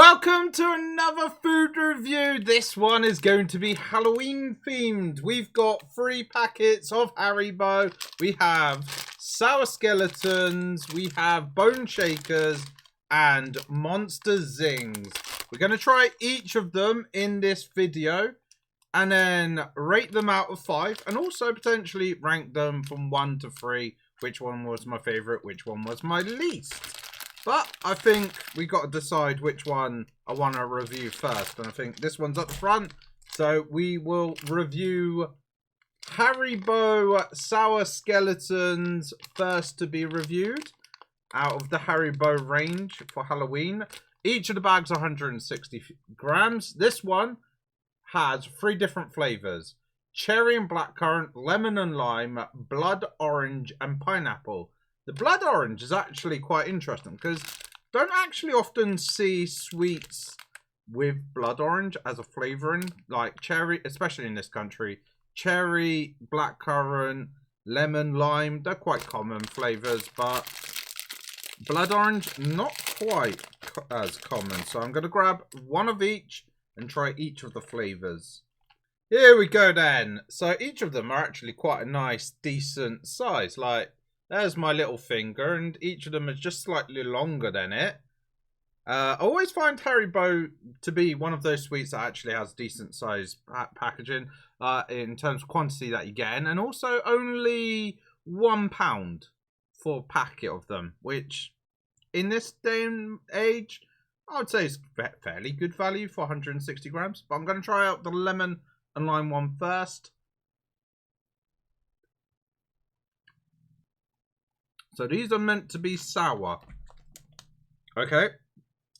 welcome to another food review. This one is going to be Halloween themed. We've got 3 packets of Haribo. We have sour skeletons, we have bone shakers, and monster zings. We're going to try each of them in this video and then rate them out of 5 and also potentially rank them from 1 to 3. Which one was my favorite, which one was my least. But I think we got to decide which one I want to review first. And I think this one's up the front. So we will review Haribo Sour Skeletons first to be reviewed out of the Haribo range for Halloween. Each of the bags are 160 grams. This one has 3 different flavors: cherry and blackcurrant, lemon and lime, blood orange, and pineapple. The blood orange is actually quite interesting because don't actually often see sweets with blood orange as a flavoring, like cherry, especially in this country. Cherry, blackcurrant, lemon, lime, they're quite common flavors, but blood orange, not quite as common. So I'm going to grab one of each and try each of the flavors. Here we go then. So each of them are actually quite a nice, decent size. Like, there's my little finger, and each of them is just slightly longer than it. I always find Haribo to be one of those sweets that actually has decent size packaging in terms of quantity that you get in, and also only £1 for a packet of them, which in this day and age, I would say is fairly good value for 160 grams. But I'm going to try out the lemon and lime one first. So these are meant to be sour. Okay.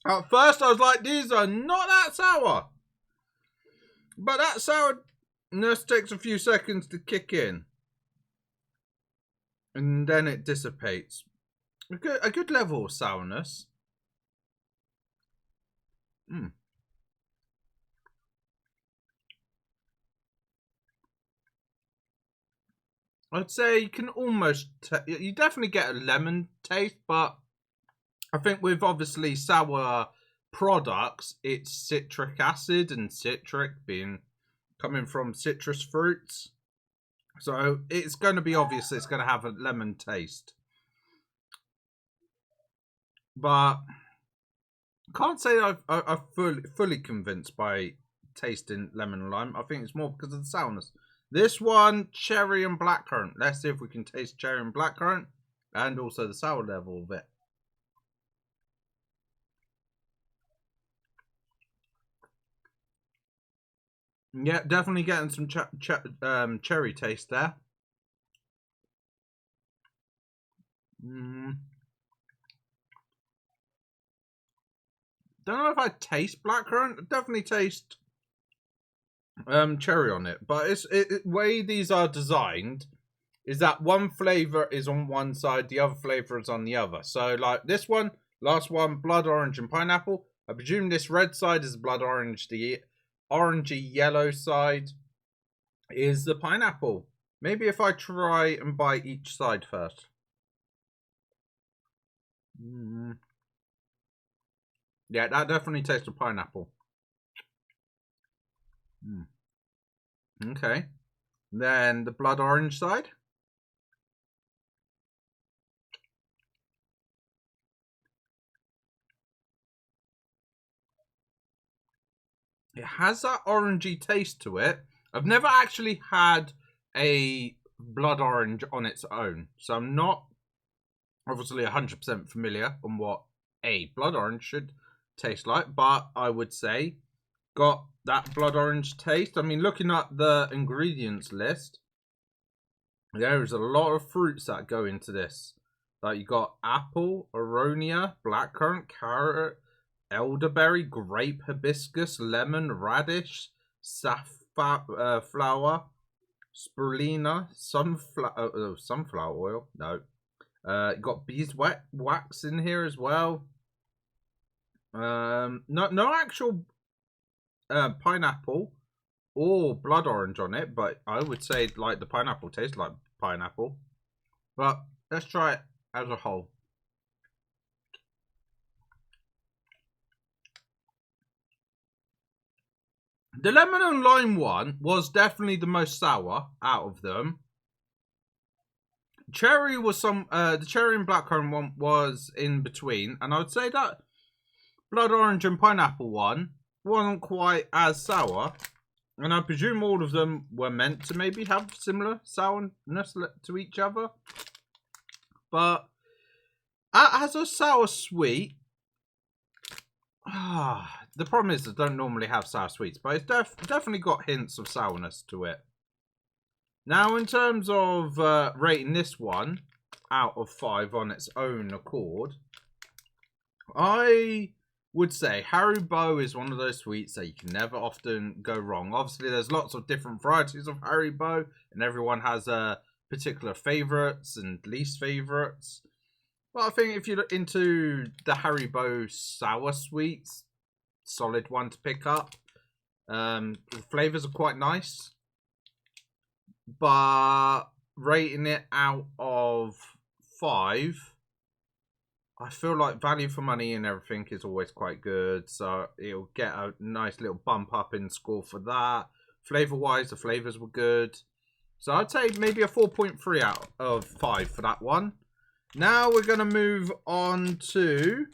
At first I was like, these are not that sour. But that sourness takes a few seconds to kick in. And then it dissipates. A good level of sourness. I'd say you can almost, you definitely get a lemon taste, but I think with obviously sour products, it's citric acid and citric coming from citrus fruits. So it's going to be obvious it's going to have a lemon taste. But I can't say I'm fully convinced by tasting lemon and lime. I think it's more because of the sourness. This one, cherry and blackcurrant. Let's see if we can taste cherry and blackcurrant and also the sour level of it. Yeah, definitely getting some cherry taste there. Don't know if I taste blackcurrant. I definitely taste cherry on it, but way these are designed is that one flavor is on one side, the other flavor is on the other. So like this one, last one, blood orange and pineapple. I presume this red side is blood orange, the orangey yellow side is the pineapple. Maybe if I try and bite each side first. Yeah, that definitely tastes of pineapple. Okay. Then the blood orange side. It has that orangey taste to it. I've never actually had a blood orange on its own, so I'm not obviously 100% familiar on what a blood orange should taste like, but I would say got that blood orange taste. I mean, looking at the ingredients list, there is a lot of fruits that go into this. Like you got apple, aronia, blackcurrant, carrot, elderberry, grape, hibiscus, lemon, radish, safflower, spirulina, sunflower oil. No, you got beeswax in here as well. No actual pineapple or blood orange on it, but I would say like the pineapple tastes like pineapple. But let's try it as a whole. The lemon and lime one was definitely the most sour out of them. Cherry was the cherry and blackcurrant one was in between, and I would say that blood orange and pineapple one wasn't quite as sour, and I presume all of them were meant to maybe have similar sourness to each other. But as a sour sweet, the problem is I don't normally have sour sweets, but it's definitely got hints of sourness to it. Now, in terms of rating this one out of 5 on its own accord, I would say Haribo is one of those sweets that you can never often go wrong. Obviously, there's lots of different varieties of Haribo, and everyone has particular favourites and least favourites. But I think if you're into the Haribo sour sweets, solid one to pick up. The flavours are quite nice. But rating it out of 5, I feel like value for money and everything is always quite good. So it'll get a nice little bump up in score for that. Flavour-wise, the flavours were good. So I'd say maybe a 4.3 out of 5 for that one. Now we're going to move on to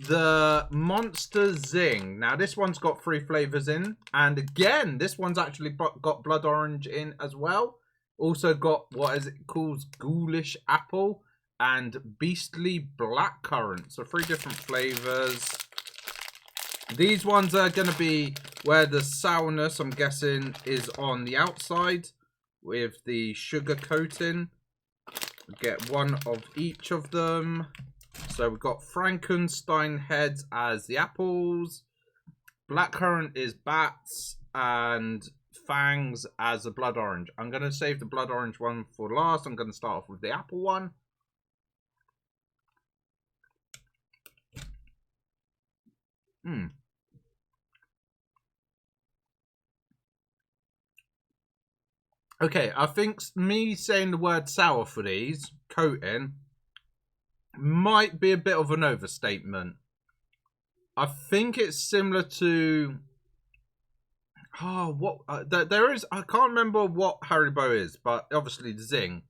the Monster Zing. Now this one's got 3 flavours in, and again this one's actually got blood orange in as well. Also got what is it called, ghoulish apple and beastly blackcurrant. So 3 different flavours. These ones are going to be where the sourness, I'm guessing, is on the outside with the sugar coating. Get one of each of them. So we've got Frankenstein heads as the apples, blackcurrant is bats, and fangs as the blood orange. I'm going to save the blood orange one for last. I'm going to start off with the apple one. Okay, I think me saying the word sour for these, coating, might be a bit of an overstatement. I think it's similar to there is, I can't remember what Haribo is, but obviously the Zing.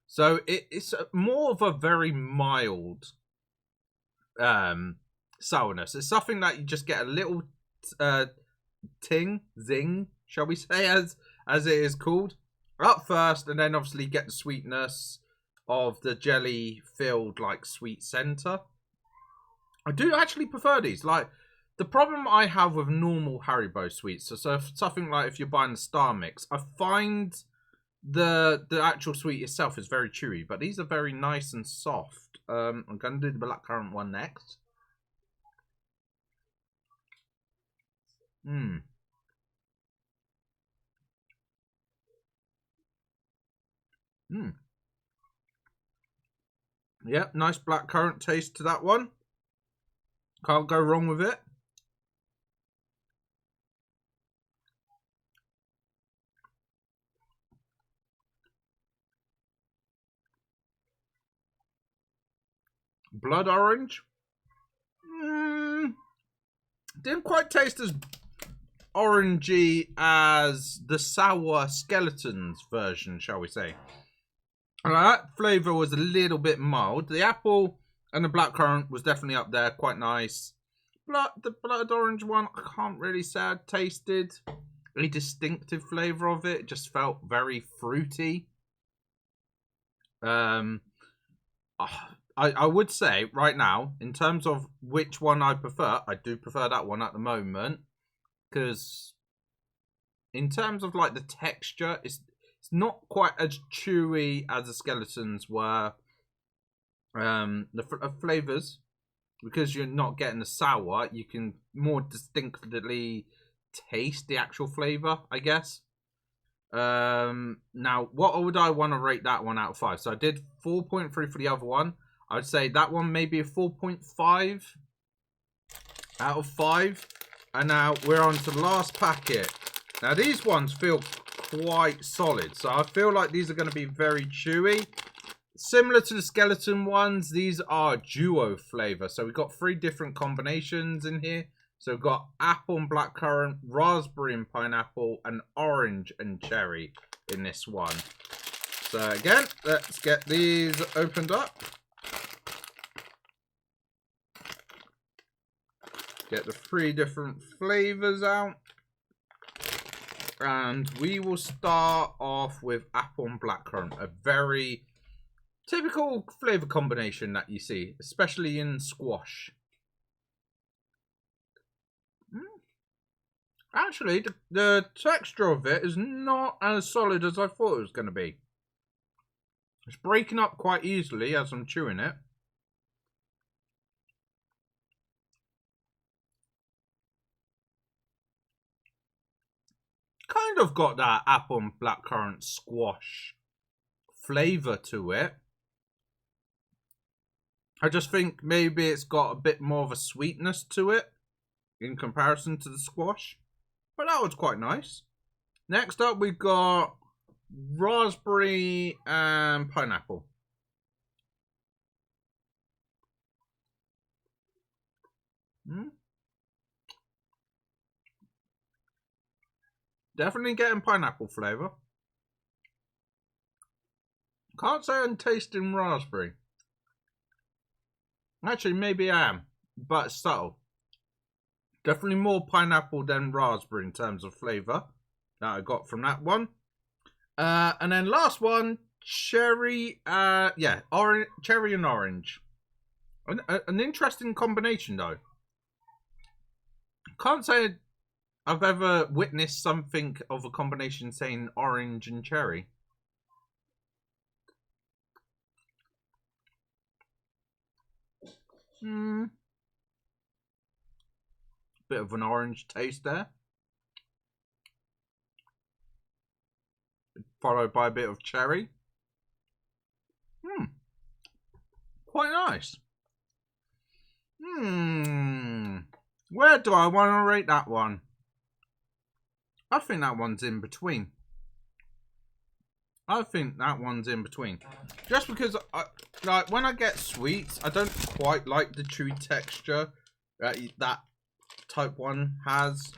So it's more of a very mild sourness. It's something that you just get a little zing, shall we say, as it is called, up first, and then obviously get the sweetness of the jelly filled like sweet center. I do actually prefer these. Like, the problem I have with normal Haribo sweets, so something like if you're buying the Star Mix, I find the actual sweet itself is very chewy, but these are very nice and soft. I'm going to do the blackcurrant one next. Yeah, nice blackcurrant taste to that one. Can't go wrong with it. Blood orange. Didn't quite taste as orangey as the sour skeletons version, shall we say. That flavour was a little bit mild. The apple and the blackcurrant was definitely up there, quite nice. The blood orange one, I can't really say I tasted a distinctive flavour of it. It just felt very fruity. I would say right now, in terms of which one I prefer, I do prefer that one at the moment. Because in terms of like the texture, it's not quite as chewy as the skeletons were. The flavours, because you're not getting the sour, you can more distinctly taste the actual flavour, I guess. Now, what would I want to rate that one out of 5? So I did 4.3 for the other one. I'd say that one maybe a 4.5 out of 5. And now we're on to the last packet. Now these ones feel quite solid, so I feel like these are going to be very chewy. Similar to the skeleton ones, these are duo flavour. So we've got 3 different combinations in here. So we've got apple and blackcurrant, raspberry and pineapple, and orange and cherry in this one. So again, let's get these opened up. Get the 3 different flavors out. And we will start off with apple and blackcurrant, a very typical flavor combination that you see, especially in squash. Actually, the texture of it is not as solid as I thought it was going to be. It's breaking up quite easily as I'm chewing it. Kind of got that apple and blackcurrant squash flavor to it. I just think maybe it's got a bit more of a sweetness to it in comparison to the squash. But that was quite nice. Next up, we've got raspberry and pineapple. Definitely getting pineapple flavour. Can't say I'm tasting raspberry. Actually, maybe I am, but subtle. Definitely more pineapple than raspberry in terms of flavour that I got from that one. And then last one, cherry. Orange, cherry and orange. An interesting combination though. Can't say I've ever witnessed something of a combination saying orange and cherry. Bit of an orange taste there. Followed by a bit of cherry. Quite nice. Where do I want to rate that one? I think that one's in between. Just because, like, when I get sweets, I don't quite like the chewy texture that type 1 has.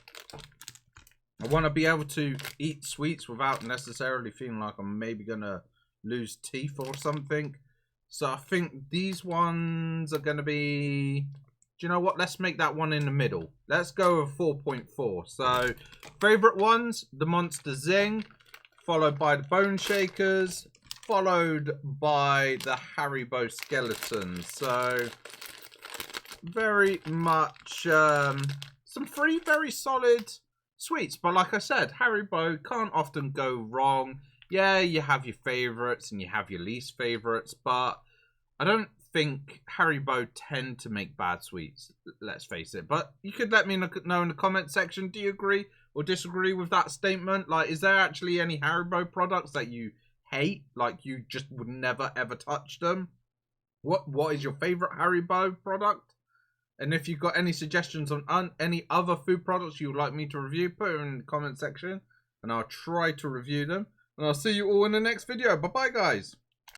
I want to be able to eat sweets without necessarily feeling like I'm maybe going to lose teeth or something. So I think these ones are going to be... Do you know what? Let's make that one in the middle. Let's go with 4.4. So, favourite ones, the Monster Zing, followed by the Bone Shakers, followed by the Haribo Skeletons. So, very much some 3 very solid sweets. But like I said, Haribo can't often go wrong. Yeah, you have your favourites and you have your least favourites, but I don't think Haribo tend to make bad sweets, let's face it. But you could let me know in the comment section, do you agree or disagree with that statement? Like, is there actually any Haribo products that you hate, like you just would never ever touch them? What is your favorite Haribo product? And if you've got any suggestions on any other food products you would like me to review, put it in the comment section and I'll try to review them. And I'll see you all in the next video. Bye bye, guys.